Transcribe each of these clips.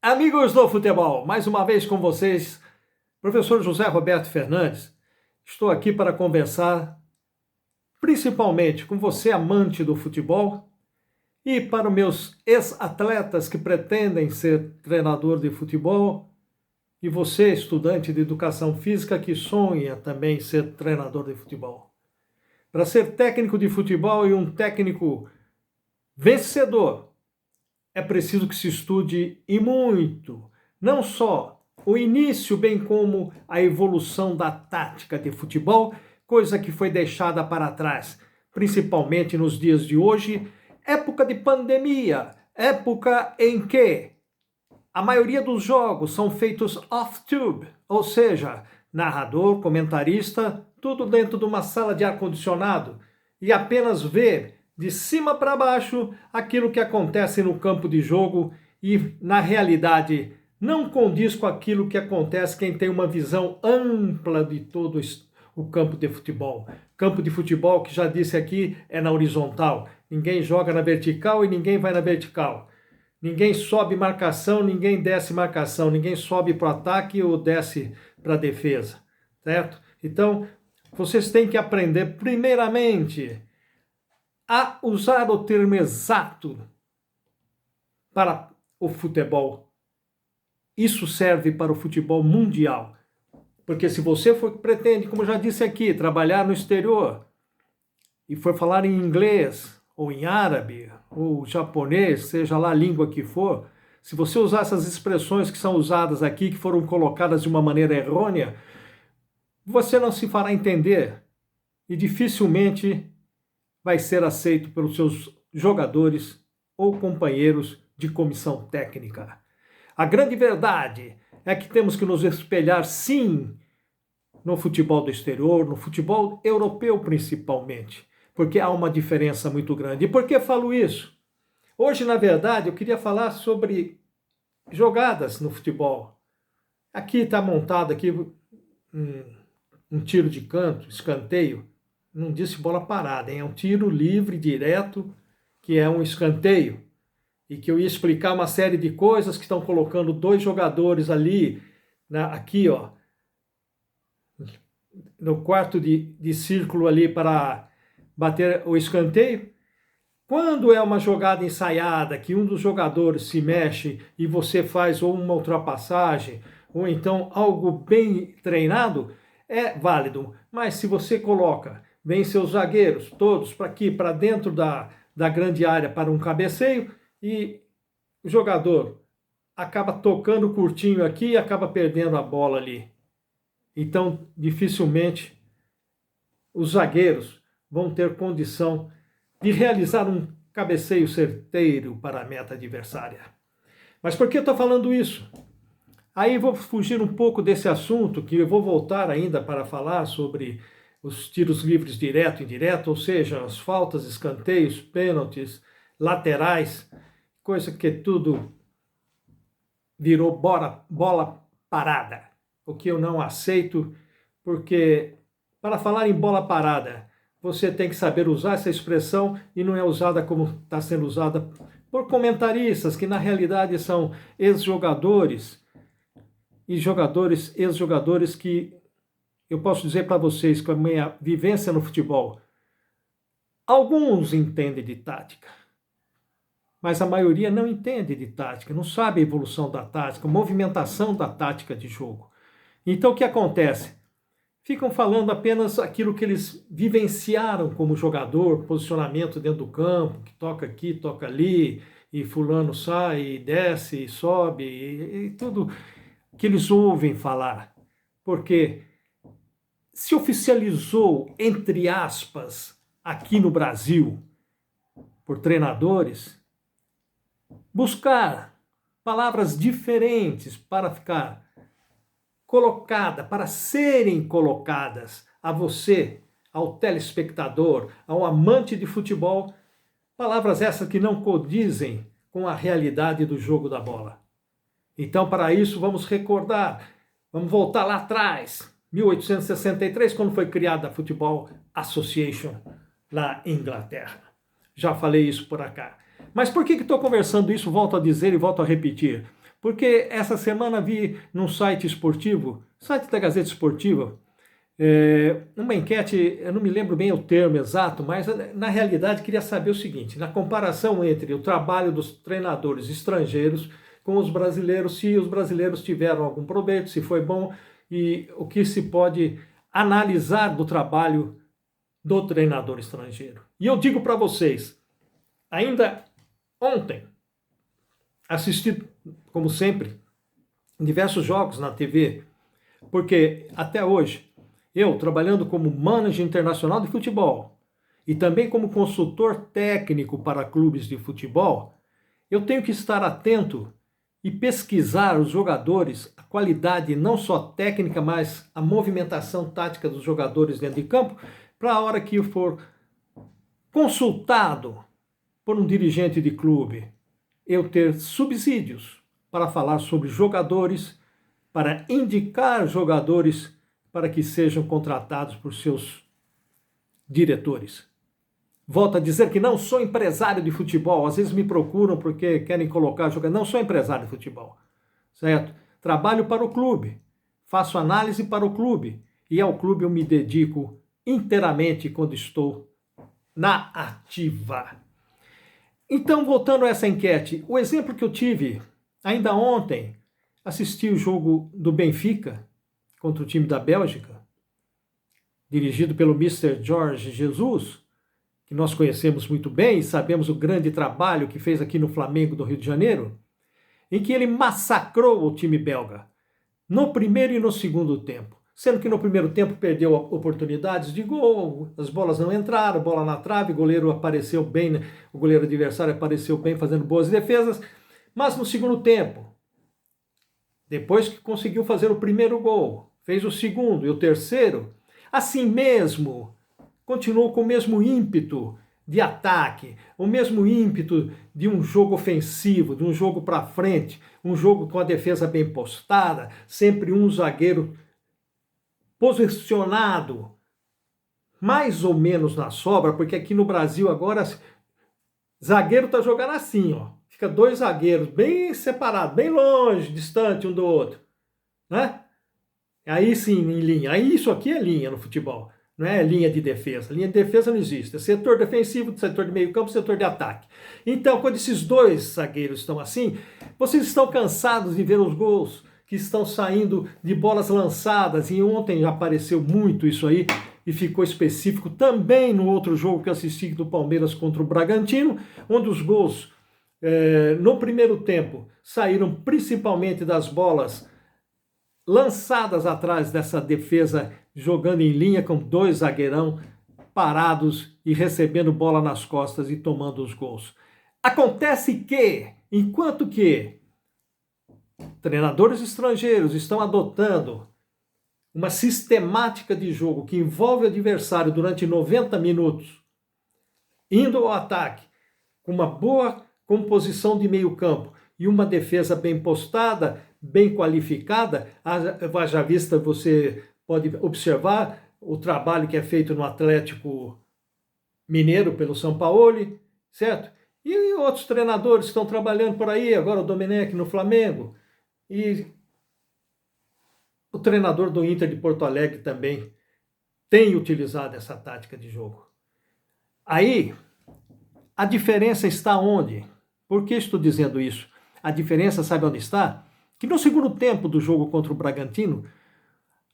Amigos do futebol, mais uma vez com vocês, professor José Roberto Fernandes. Estou aqui para conversar principalmente com você, amante do futebol, e para os meus ex-atletas que pretendem ser treinador de futebol, e você, estudante de educação física, que sonha também ser treinador de futebol. Para ser técnico de futebol e um técnico vencedor, é preciso que se estude e muito, não só o início, bem como a evolução da tática de futebol, coisa que foi deixada para trás, principalmente nos dias de hoje, época de pandemia, época em que a maioria dos jogos são feitos off-tube, ou seja, narrador, comentarista, tudo dentro de uma sala de ar-condicionado, e apenas ver de cima para baixo aquilo que acontece no campo de jogo e, na realidade, não condiz com aquilo que acontece quem tem uma visão ampla de todo o campo de futebol. Campo de futebol, que já disse aqui, é na horizontal. Ninguém joga na vertical e ninguém vai na vertical. Ninguém sobe marcação, ninguém desce marcação. Ninguém sobe para o ataque ou desce para a defesa, certo? Então, vocês têm que aprender, primeiramente, a usar o termo exato para o futebol. Isso serve para o futebol mundial. Porque se você pretende, como já disse aqui, trabalhar no exterior e for falar em inglês, ou em árabe, ou japonês, seja lá a língua que for, se você usar essas expressões que são usadas aqui, que foram colocadas de uma maneira errônea, você não se fará entender e dificilmente vai ser aceito pelos seus jogadores ou companheiros de comissão técnica. A grande verdade é que temos que nos espelhar, sim, no futebol do exterior, no futebol europeu principalmente, porque há uma diferença muito grande. E por que falo isso? Hoje, na verdade, eu queria falar sobre jogadas no futebol. Aqui está montado aqui um tiro de canto, escanteio. Não disse bola parada, hein? É um tiro livre, direto, que é um escanteio. E que eu ia explicar uma série de coisas que estão colocando dois jogadores ali, aqui, ó, no quarto de círculo ali para bater o escanteio. Quando é uma jogada ensaiada, que um dos jogadores se mexe e você faz ou uma ultrapassagem, ou então algo bem treinado, é válido. Mas se você coloca, vem seus zagueiros todos para aqui, para dentro da grande área para um cabeceio, e o jogador acaba tocando curtinho aqui e acaba perdendo a bola ali. Então, dificilmente os zagueiros vão ter condição de realizar um cabeceio certeiro para a meta adversária. Mas por que eu estou falando isso? Aí vou fugir um pouco desse assunto, que eu vou voltar ainda para falar sobre os tiros livres direto e indireto, ou seja, as faltas, escanteios, pênaltis, laterais, coisa que tudo virou bola parada, o que eu não aceito, porque para falar em bola parada, você tem que saber usar essa expressão e não é usada como está sendo usada por comentaristas, que na realidade são ex-jogadores e ex-jogadores que eu posso dizer para vocês, com a minha vivência no futebol, alguns entendem de tática, mas a maioria não entende de tática, não sabe a evolução da tática, a movimentação da tática de jogo. Então o que acontece? Ficam falando apenas aquilo que eles vivenciaram como jogador, posicionamento dentro do campo, que toca aqui, toca ali, e fulano sai, e desce, e sobe, e tudo que eles ouvem falar. Porque se oficializou, entre aspas, aqui no Brasil, por treinadores, buscar palavras diferentes para ficar colocada, para serem colocadas a você, ao telespectador, ao amante de futebol, palavras essas que não condizem com a realidade do jogo da bola. Então, para isso, vamos recordar, vamos voltar lá atrás, 1863, quando foi criada a Football Association, lá em Inglaterra. Já falei isso por acá. Mas por que estou conversando isso, volto a dizer e volto a repetir? Porque essa semana vi num site esportivo, site da Gazeta Esportiva, uma enquete, eu não me lembro bem o termo exato, mas na realidade queria saber o seguinte, na comparação entre o trabalho dos treinadores estrangeiros com os brasileiros, se os brasileiros tiveram algum proveito, se foi bom e o que se pode analisar do trabalho do treinador estrangeiro. E eu digo para vocês, ainda ontem, assisti, como sempre, diversos jogos na TV, porque até hoje, eu trabalhando como manager internacional de futebol e também como consultor técnico para clubes de futebol, eu tenho que estar atento e pesquisar os jogadores, a qualidade não só técnica, mas a movimentação tática dos jogadores dentro de campo, para a hora que eu for consultado por um dirigente de clube, eu ter subsídios para falar sobre jogadores, para indicar jogadores para que sejam contratados por seus diretores. Volto a dizer que não sou empresário de futebol, às vezes me procuram porque querem colocar jogador, não sou empresário de futebol, certo? Trabalho para o clube, faço análise para o clube e ao clube eu me dedico inteiramente quando estou na ativa. Então, voltando a essa enquete, o exemplo que eu tive ainda ontem, assisti o jogo do Benfica contra o time da Bélgica, dirigido pelo Mr. Jorge Jesus, que nós conhecemos muito bem e sabemos o grande trabalho que fez aqui no Flamengo do Rio de Janeiro, em que ele massacrou o time belga, no primeiro e no segundo tempo. Sendo que no primeiro tempo perdeu oportunidades de gol, as bolas não entraram, bola na trave, o goleiro apareceu bem, o goleiro adversário apareceu bem fazendo boas defesas, mas no segundo tempo, depois que conseguiu fazer o primeiro gol, fez o segundo e o terceiro, assim mesmo, continuou com o mesmo ímpeto de ataque, o mesmo ímpeto de um jogo ofensivo, de um jogo para frente, um jogo com a defesa bem postada, sempre um zagueiro posicionado mais ou menos na sobra, porque aqui no Brasil agora zagueiro tá jogando assim, ó. Fica dois zagueiros bem separados, bem longe, distante um do outro, né? Aí sim, em linha. Aí isso aqui é linha no futebol, não é linha de defesa. Linha de defesa não existe. É setor defensivo, setor de meio campo, setor de ataque. Então, quando esses dois zagueiros estão assim, vocês estão cansados de ver os gols que estão saindo de bolas lançadas, e ontem apareceu muito isso aí, e ficou específico também no outro jogo que eu assisti do Palmeiras contra o Bragantino, onde os gols no primeiro tempo saíram principalmente das bolas lançadas atrás dessa defesa, jogando em linha com dois zagueirão parados e recebendo bola nas costas e tomando os gols. Acontece que, enquanto que treinadores estrangeiros estão adotando uma sistemática de jogo que envolve o adversário durante 90 minutos, indo ao ataque com uma boa composição de meio campo e uma defesa bem postada, bem qualificada, haja vista, você pode observar o trabalho que é feito no Atlético Mineiro pelo Sampaoli, certo? E outros treinadores estão trabalhando por aí, agora o Domenech no Flamengo, e o treinador do Inter de Porto Alegre também tem utilizado essa tática de jogo. Aí, a diferença está onde? Por que estou dizendo isso? A diferença, sabe onde está? Que no segundo tempo do jogo contra o Bragantino,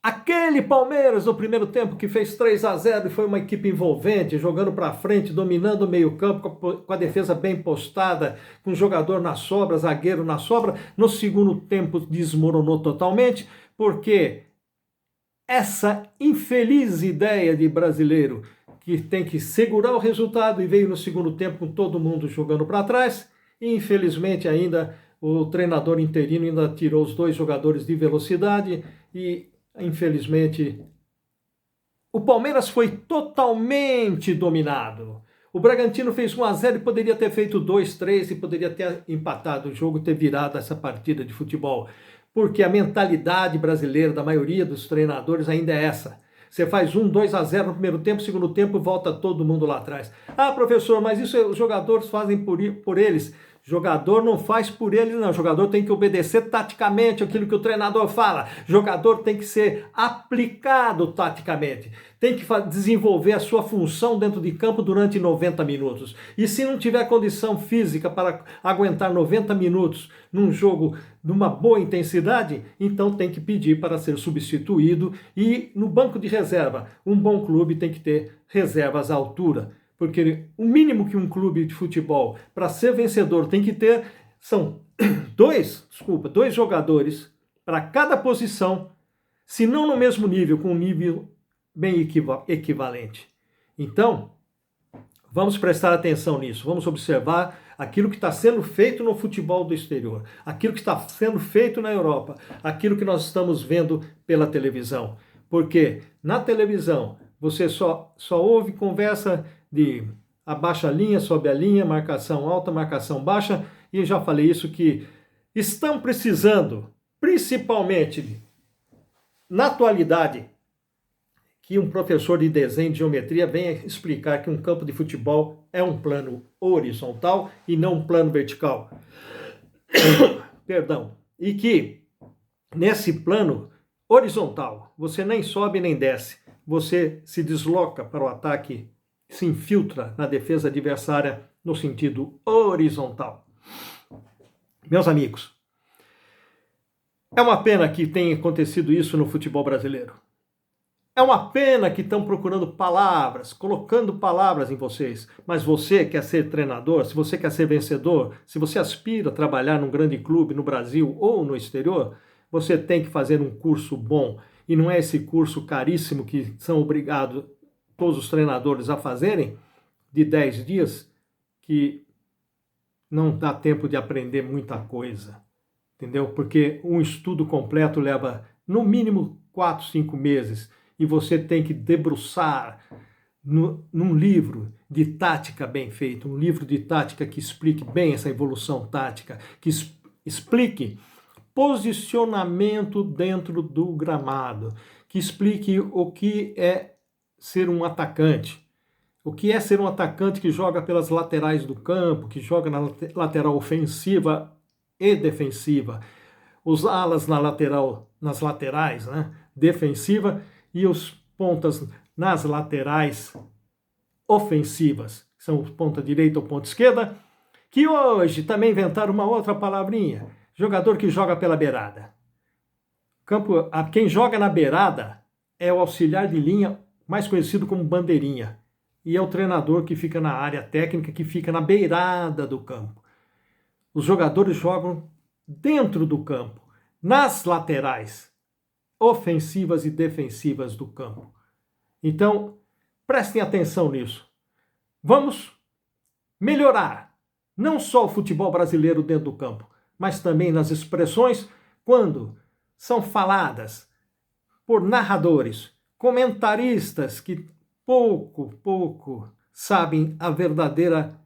aquele Palmeiras no primeiro tempo que fez 3-0 e foi uma equipe envolvente, jogando para frente, dominando o meio campo, com a defesa bem postada, com jogador na sobra, zagueiro na sobra, no segundo tempo desmoronou totalmente, porque essa infeliz ideia de brasileiro que tem que segurar o resultado e veio no segundo tempo com todo mundo jogando para trás, e infelizmente ainda o treinador interino ainda tirou os dois jogadores de velocidade e infelizmente o Palmeiras foi totalmente dominado. O Bragantino fez 1-0 e poderia ter feito 2-3 e poderia ter empatado o jogo, ter virado essa partida de futebol. Porque a mentalidade brasileira da maioria dos treinadores ainda é essa. Você faz 2-0 no primeiro tempo, segundo tempo volta todo mundo lá atrás. Ah, professor, mas isso os jogadores fazem por eles. Jogador não faz por ele, não. Jogador tem que obedecer taticamente aquilo que o treinador fala. Jogador tem que ser aplicado taticamente. Tem que desenvolver a sua função dentro de campo durante 90 minutos. E se não tiver condição física para aguentar 90 minutos num jogo numa boa intensidade, então tem que pedir para ser substituído. E no banco de reserva, um bom clube tem que ter reservas à altura. Porque o mínimo que um clube de futebol, para ser vencedor, tem que ter são dois jogadores para cada posição, se não no mesmo nível, com um nível bem equivalente. Então, vamos prestar atenção nisso, vamos observar aquilo que está sendo feito no futebol do exterior, aquilo que está sendo feito na Europa, aquilo que nós estamos vendo pela televisão. Porque na televisão você só ouve conversa de abaixa a linha, sobe a linha, marcação alta, marcação baixa, e eu já falei isso, que estão precisando, principalmente na atualidade, que um professor de desenho de geometria venha explicar que um campo de futebol é um plano horizontal e não um plano vertical. Perdão. E que nesse plano horizontal você nem sobe nem desce, você se desloca para o ataque, se infiltra na defesa adversária no sentido horizontal. Meus amigos, é uma pena que tenha acontecido isso no futebol brasileiro. É uma pena que estão procurando palavras, colocando palavras em vocês. Mas você quer ser treinador, se você quer ser vencedor, se você aspira a trabalhar num grande clube no Brasil ou no exterior, você tem que fazer um curso bom. E não é esse curso caríssimo que são obrigados todos os treinadores a fazerem, de 10 dias, que não dá tempo de aprender muita coisa, entendeu? Porque um estudo completo leva, no mínimo, 4, 5 meses, e você tem que debruçar num livro de tática bem feito, um livro de tática que explique bem essa evolução tática, que explique posicionamento dentro do gramado, que explique o que é ser um atacante. O que é ser um atacante que joga pelas laterais do campo, que joga na lateral ofensiva e defensiva. Os alas nas laterais, né, defensiva, e os pontas nas laterais ofensivas, que são o ponta direita ou ponta esquerda, que hoje também inventaram uma outra palavrinha, jogador que joga pela beirada. Quem joga na beirada é o auxiliar de linha, mais conhecido como bandeirinha, e é o treinador que fica na área técnica, que fica na beirada do campo. Os jogadores jogam dentro do campo, nas laterais, ofensivas e defensivas do campo. Então, prestem atenção nisso. Vamos melhorar, não só o futebol brasileiro dentro do campo, mas também nas expressões quando são faladas por narradores, comentaristas que pouco sabem a verdadeira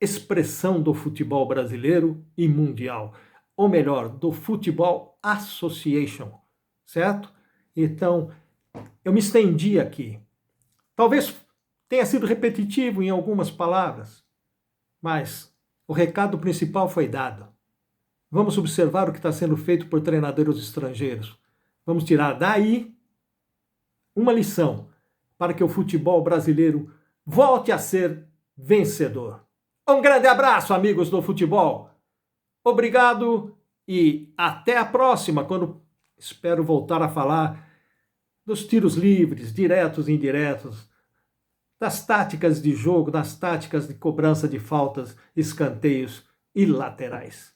expressão do futebol brasileiro e mundial, ou melhor, do Futebol Association, certo? Então, eu me estendi aqui. Talvez tenha sido repetitivo em algumas palavras, mas o recado principal foi dado. Vamos observar o que está sendo feito por treinadores estrangeiros. Vamos tirar daí uma lição para que o futebol brasileiro volte a ser vencedor. Um grande abraço, amigos do futebol. Obrigado e até a próxima, quando espero voltar a falar dos tiros livres, diretos e indiretos, das táticas de jogo, das táticas de cobrança de faltas, escanteios e laterais.